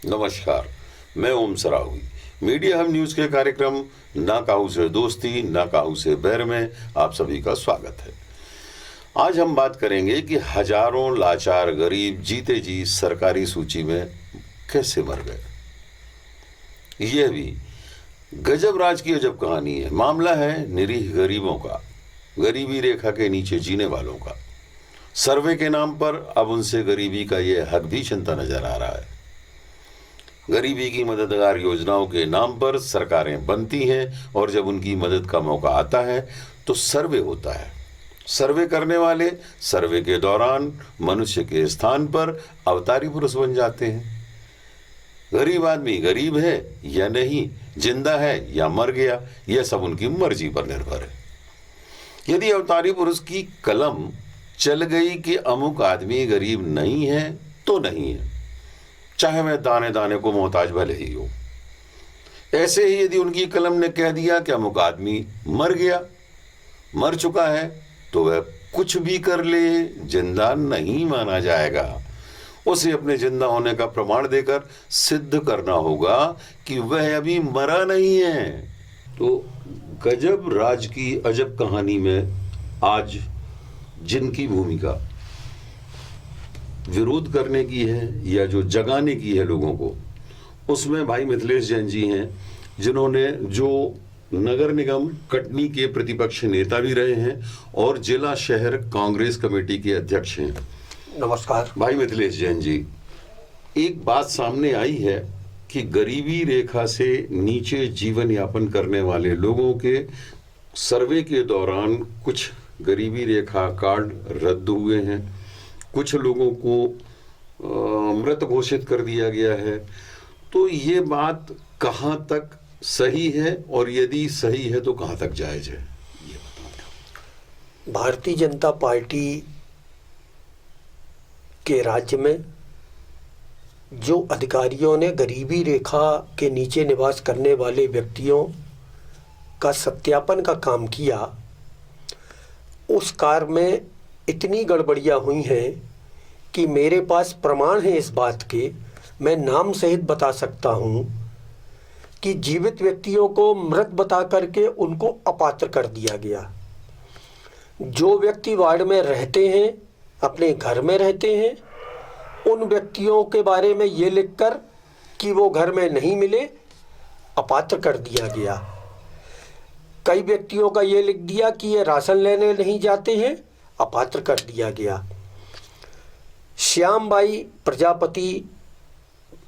नमस्कार, मैं ओम सरावगी। मीडिया हम न्यूज के कार्यक्रम ना काहू से दोस्ती ना काहू से बैर में आप सभी का स्वागत है। आज हम बात करेंगे कि हजारों लाचार गरीब जीते जी सरकारी सूची में कैसे मर गए। यह भी गजब राज की अजब कहानी है। मामला है निरीह गरीबों का, गरीबी रेखा के नीचे जीने वालों का। सर्वे के नाम पर अब उनसे गरीबी का यह हक भी चिंता नजर आ रहा है। गरीबी की मददगार योजनाओं के नाम पर सरकारें बनती हैं और जब उनकी मदद का मौका आता है तो सर्वे होता है। सर्वे करने वाले सर्वे के दौरान मनुष्य के स्थान पर अवतारी पुरुष बन जाते हैं। गरीब आदमी गरीब है या नहीं, जिंदा है या मर गया, यह सब उनकी मर्जी पर निर्भर है। यदि अवतारी पुरुष की कलम चल गई कि अमुक आदमी गरीब नहीं है तो नहीं है, चाहे वह दाने दाने को मोहताज भले ही हो। ऐसे ही यदि उनकी कलम ने कह दिया कि अमुक आदमी मर गया, मर चुका है, तो वह कुछ भी कर ले जिंदा नहीं माना जाएगा। उसे अपने जिंदा होने का प्रमाण देकर सिद्ध करना होगा कि वह अभी मरा नहीं है। तो गजब राज की अजब कहानी में आज जिनकी भूमिका विरोध करने की है या जो जगाने की है लोगों को, उसमें भाई मिथिलेश जैन जी हैं, जिन्होंने जो नगर निगम कटनी के प्रतिपक्ष नेता भी रहे हैं और जिला शहर कांग्रेस कमेटी के अध्यक्ष हैं। नमस्कार भाई मिथिलेश जैन जी, एक बात सामने आई है कि गरीबी रेखा से नीचे जीवन यापन करने वाले लोगों के सर्वे के दौरान कुछ गरीबी रेखा कार्ड रद्द हुए हैं, कुछ लोगों को मृत घोषित कर दिया गया है। तो ये बात कहाँ तक सही है और यदि सही है तो कहाँ तक जायज है, ये बताओ। भारतीय जनता पार्टी के राज्य में जो अधिकारियों ने गरीबी रेखा के नीचे निवास करने वाले व्यक्तियों का सत्यापन का काम किया, उस कार्य में इतनी गड़बड़ियां हुई हैं कि मेरे पास प्रमाण है इस बात के, मैं नाम सहित बता सकता हूं कि जीवित व्यक्तियों को मृत बता करके उनको अपात्र कर दिया गया। जो व्यक्ति वार्ड में रहते हैं, अपने घर में रहते हैं, उन व्यक्तियों के बारे में ये लिखकर कि वो घर में नहीं मिले, अपात्र कर दिया गया। कई व्यक्तियों का ये लिख दिया कि ये राशन लेने नहीं जाते हैं, अपात्र कर दिया गया। श्यामबाई प्रजापति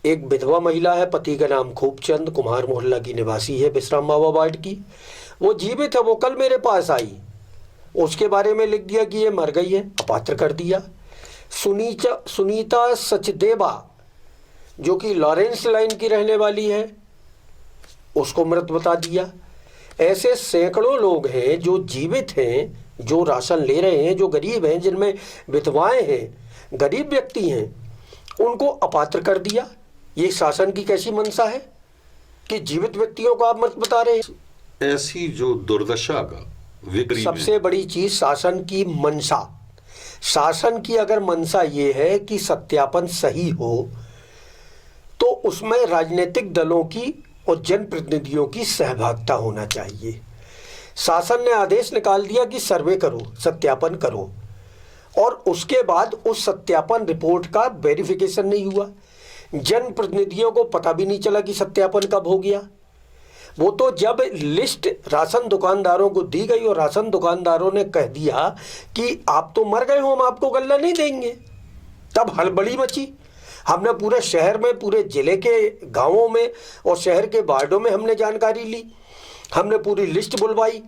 एक विधवा महिला है, पति का नाम खूबचंद, कुम्हार मोहल्ला की निवासी है, विश्राम बाबा वार्ड की। वो जीवित है, वो कल मेरे पास आई, उसके बारे में लिख दिया कि ये मर गई है, अपात्र कर दिया। सुनीता सचदेवा जो कि लॉरेंस लाइन की रहने वाली है, उसको मृत बता दिया। ऐसे सैकड़ों लोग हैं जो जीवित हैं, जो राशन ले रहे हैं, जो गरीब हैं, जिनमें विधवाएं हैं, गरीब व्यक्ति हैं, उनको अपात्र कर दिया। ये शासन की कैसी मंशा है कि जीवित व्यक्तियों को आप मृत बता रहे हैं? ऐसी जो दुर्दशा का सबसे बड़ी चीज शासन की मंशा। शासन की अगर मंशा ये है कि सत्यापन सही हो तो उसमें राजनीतिक दलों की और जनप्रतिनिधियों की सहभागिता होना चाहिए। शासन ने आदेश निकाल दिया कि सर्वे करो, सत्यापन करो, और उसके बाद उस सत्यापन रिपोर्ट का वेरिफिकेशन नहीं हुआ। जनप्रतिनिधियों को पता भी नहीं चला कि सत्यापन कब हो गया। वो तो जब लिस्ट राशन दुकानदारों को दी गई और राशन दुकानदारों ने कह दिया कि आप तो मर गए हो, हम आपको गल्ला नहीं देंगे, तब हड़बड़ी मची। हमने पूरे शहर में, पूरे जिले के गांवों में और शहर के वार्डों में हमने जानकारी ली, हमने पूरी लिस्ट बुलवाई,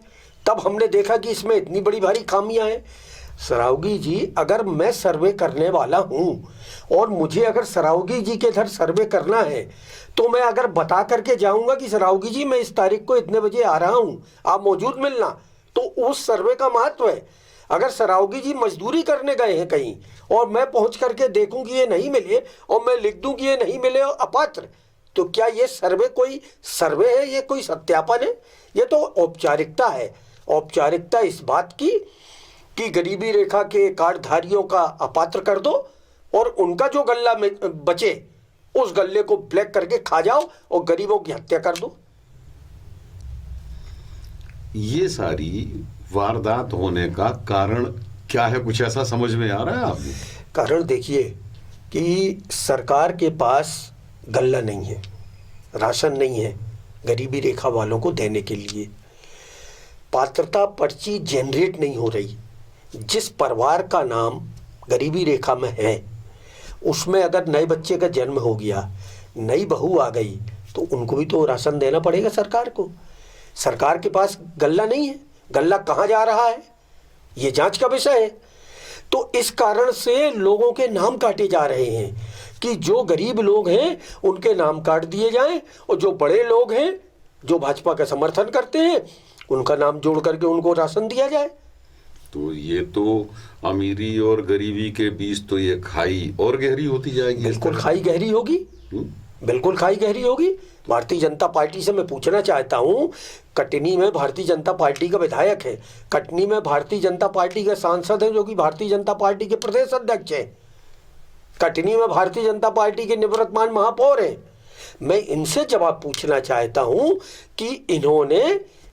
तब हमने देखा कि इसमें इतनी बड़ी भारी खामियां हैं। सरावगी जी, अगर मैं सर्वे करने वाला हूं और मुझे अगर सरावगी जी के इधर सर्वे करना है तो मैं अगर बता करके जाऊंगा कि सरावगी जी मैं इस तारीख को इतने बजे आ रहा हूं, आप मौजूद मिलना, तो उस सर्वे का महत्व है। अगर सरावगी जी मजदूरी करने गए हैं कहीं और मैं पहुंच करके देखूं कि ये नहीं मिले और मैं लिख दूं कि ये नहीं मिले और अपात्र, तो क्या ये सर्वे कोई सर्वे है? ये कोई सत्यापन है? ये तो औपचारिकता है। औपचारिकता इस बात की कि गरीबी रेखा के कार्डधारियों का अपात्र कर दो और उनका जो गल्ला में बचे उस गल्ले को ब्लैक करके खा जाओ और गरीबों की हत्या कर दो। ये सारी वारदात होने का कारण क्या है, कुछ ऐसा समझ में आ रहा है आपको? कारण देखिए कि सरकार के पास गल्ला नहीं है, राशन नहीं है गरीबी रेखा वालों को देने के लिए, पात्रता पर्ची जनरेट नहीं हो रही। जिस परिवार का नाम गरीबी रेखा में है उसमें अगर नए बच्चे का जन्म हो गया, नई बहू आ गई, तो उनको भी तो राशन देना पड़ेगा सरकार को। सरकार के पास गल्ला नहीं है, गल्ला कहाँ जा रहा है ये जांच का विषय है। तो इस कारण से लोगों के नाम काटे जा रहे हैं कि जो गरीब लोग हैं उनके नाम काट दिए जाएं और जो बड़े लोग हैं जो भाजपा का समर्थन करते हैं उनका नाम जोड़ करके उनको राशन दिया जाए। तो ये तो अमीरी और गरीबी के बीच तो ये खाई और गहरी होती जाएगी। बिल्कुल खाई गहरी होगी, बिल्कुल खाई गहरी होगी। भारतीय जनता पार्टी से मैं पूछना चाहता हूं, कटनी में भारतीय जनता पार्टी का विधायक है, कटनी में भारतीय जनता पार्टी के सांसद हैं जो कि भारतीय जनता पार्टी के प्रदेश अध्यक्ष हैं, कटनी में भारतीय जनता पार्टी के निवर्तमान महापौर हैं। मैं इनसे जवाब पूछना चाहता हूं कि इन्होंने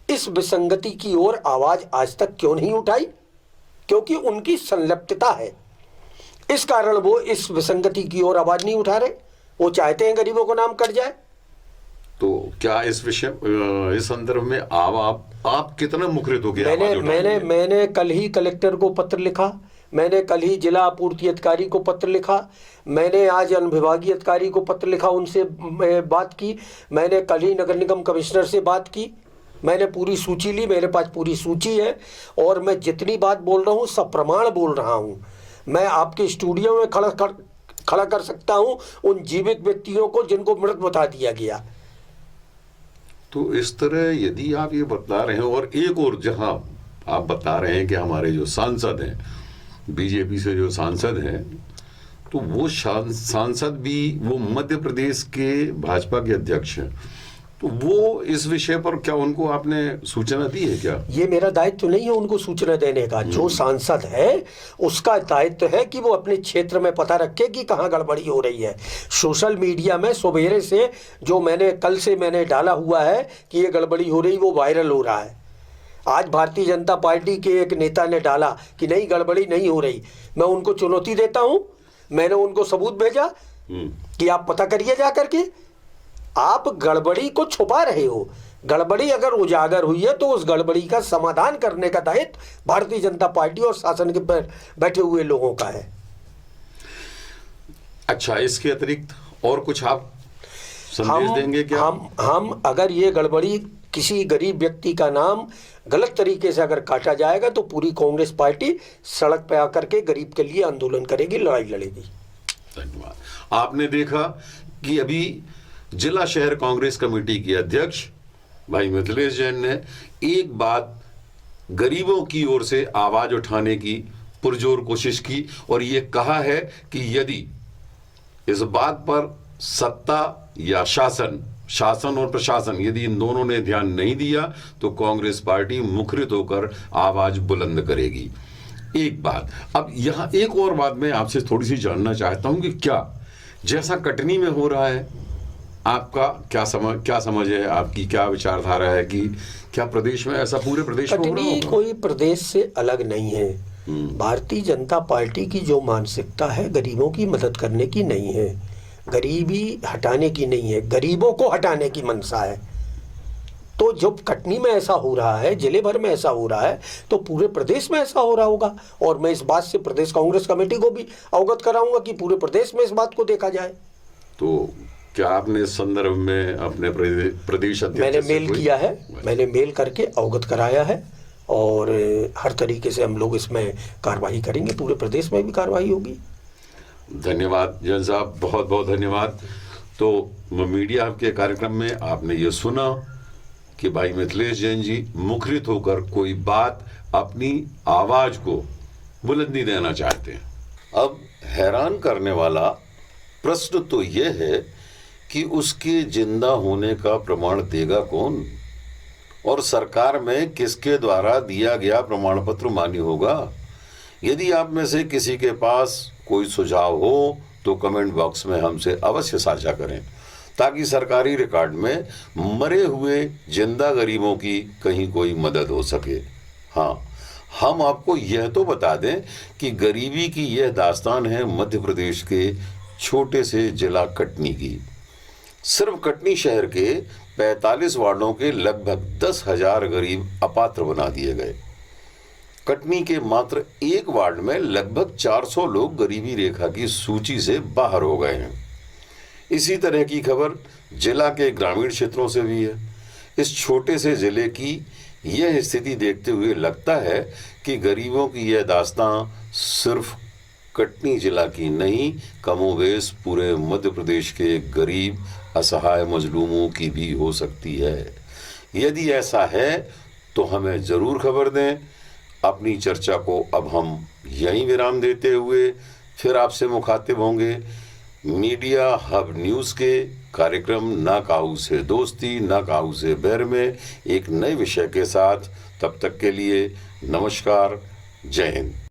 इस विसंगति की ओर आवाज आज तक क्यों नहीं उठाई? क्योंकि उनकी संलिप्तता है, इस कारण वो इस विसंगति की ओर आवाज नहीं उठा रहे। वो चाहते हैं गरीबों को नाम कट जाए। तो क्या इस विषय इस संदर्भ में आप कितना मुखरित हो गया? मैंने कल ही कलेक्टर को पत्र लिखा, मैंने कल ही जिला आपूर्ति अधिकारी को पत्र लिखा, मैंने आज अनुविभागीय अधिकारी को पत्र लिखा, उनसे बात की, मैंने कल ही नगर निगम कमिश्नर से बात की, मैंने पूरी सूची ली, मेरे पास पूरी सूची है और मैं जितनी बात बोल रहा हूँ सब प्रमाण बोल रहा हूँ। मैं आपके स्टूडियो में खड़ा कर सकता हूँ उन जीवित व्यक्तियों को जिनको मृत बता दिया गया। तो इस तरह यदि आप ये बता रहे हैं, और एक और जहां आप बता रहे हैं कि हमारे जो सांसद हैं, बीजेपी से जो सांसद हैं, तो वो सांसद भी वो मध्य प्रदेश के भाजपा के अध्यक्ष हैं, तो वो इस विषय पर क्या उनको आपने सूचना दी है क्या? ये मेरा दायित्व नहीं है उनको सूचना देने का। जो सांसद है उसका दायित्व है कि वो अपने क्षेत्र में पता रखे कि कहाँ गड़बड़ी हो रही है। सोशल मीडिया में सवेरे से जो कल से मैंने डाला हुआ है कि ये गड़बड़ी हो रही, वो वायरल हो रहा है। आज भारतीय जनता पार्टी के एक नेता ने डाला कि नहीं गड़बड़ी नहीं हो रही, मैं उनको चुनौती देता हूँ, मैंने उनको सबूत भेजा कि आप पता करिए जा करके। आप गड़बड़ी को छुपा रहे हो, गड़बड़ी अगर उजागर हुई है तो उस गड़बड़ी का समाधान करने का दायित्व भारतीय जनता पार्टी और शासन के पर बैठे हुए लोगों का है। अच्छा, इसके अतिरिक्त और कुछ आप संदेश देंगे क्या? हम अगर ये गड़बड़ी किसी गरीब व्यक्ति का नाम गलत तरीके से अगर काटा जाएगा तो पूरी कांग्रेस पार्टी सड़क पे आकर के गरीब के लिए आंदोलन करेगी, लड़ाई लड़ेगी। धन्यवाद। आपने देखा कि अभी जिला शहर कांग्रेस कमेटी के अध्यक्ष भाई मिथिलेश जैन ने एक बात गरीबों की ओर से आवाज उठाने की पुरजोर कोशिश की और ये कहा है कि यदि इस बात पर सत्ता या शासन और प्रशासन यदि इन दोनों ने ध्यान नहीं दिया तो कांग्रेस पार्टी मुखरित होकर आवाज बुलंद करेगी। एक बात, अब यहां एक और बात मैं आपसे थोड़ी सी जानना चाहता हूं कि क्या जैसा कटनी में हो रहा है, आपका क्या समझ है, आपकी क्या विचारधारा है कि क्या प्रदेश में ऐसा पूरे प्रदेश में हो रहा होगा? कोई प्रदेश से अलग नहीं है। भारतीय जनता पार्टी की जो मानसिकता है गरीबों की मदद करने की नहीं है, गरीबी हटाने की नहीं है, गरीबों को हटाने की मंशा है। तो जब कटनी में ऐसा हो रहा है, जिले भर में ऐसा हो रहा है, तो पूरे प्रदेश में ऐसा हो रहा होगा। और मैं इस बात से प्रदेश कांग्रेस कमेटी को भी अवगत कराऊंगा कि पूरे प्रदेश में इस बात को देखा जाए। तो क्या आपने इस संदर्भ में अपने प्रदेश अध्यक्ष मैंने मेल किया है, मैंने मेल करके अवगत कराया है और हर तरीके से हम लोग इसमें कार्रवाई करेंगे, पूरे प्रदेश में भी कार्रवाई होगी। धन्यवाद जैन साहब, बहुत बहुत धन्यवाद। तो मीडिया के कार्यक्रम में आपने ये सुना कि भाई मिथिलेश जैन जी मुखरित होकर कोई बात, अपनी आवाज को बुलंदी देना चाहते हैं। अब हैरान करने वाला प्रश्न तो यह है कि उसके जिंदा होने का प्रमाण देगा कौन और सरकार में किसके द्वारा दिया गया प्रमाण पत्र मान्य होगा। यदि आप में से किसी के पास कोई सुझाव हो तो कमेंट बॉक्स में हमसे अवश्य साझा करें, ताकि सरकारी रिकॉर्ड में मरे हुए जिंदा गरीबों की कहीं कोई मदद हो सके। हाँ, हम आपको यह तो बता दें कि गरीबी की यह दास्तान है मध्य प्रदेश के छोटे से जिला कटनी की। सिर्फ कटनी शहर के 45 वार्डों के लगभग 10,000 गरीब अपात्र बना दिए गए। कटनी के मात्र एक वार्ड में लगभग 400 लोग गरीबी रेखा की सूची से बाहर हो गए हैं। इसी तरह की खबर जिला के ग्रामीण क्षेत्रों से भी है। इस छोटे से जिले की यह स्थिति देखते हुए लगता है कि गरीबों की यह दास्तां सिर्फ कटनी जिला की नहीं, कमोबेश पूरे मध्य प्रदेश के गरीब असहाय मजलूमों की भी हो सकती है। यदि ऐसा है तो हमें ज़रूर खबर दें। अपनी चर्चा को अब हम यहीं विराम देते हुए फिर आपसे मुखातिब होंगे मीडिया हब न्यूज़ के कार्यक्रम ना काहू से दोस्ती ना काहू से बैर में एक नए विषय के साथ। तब तक के लिए नमस्कार, जय हिंद।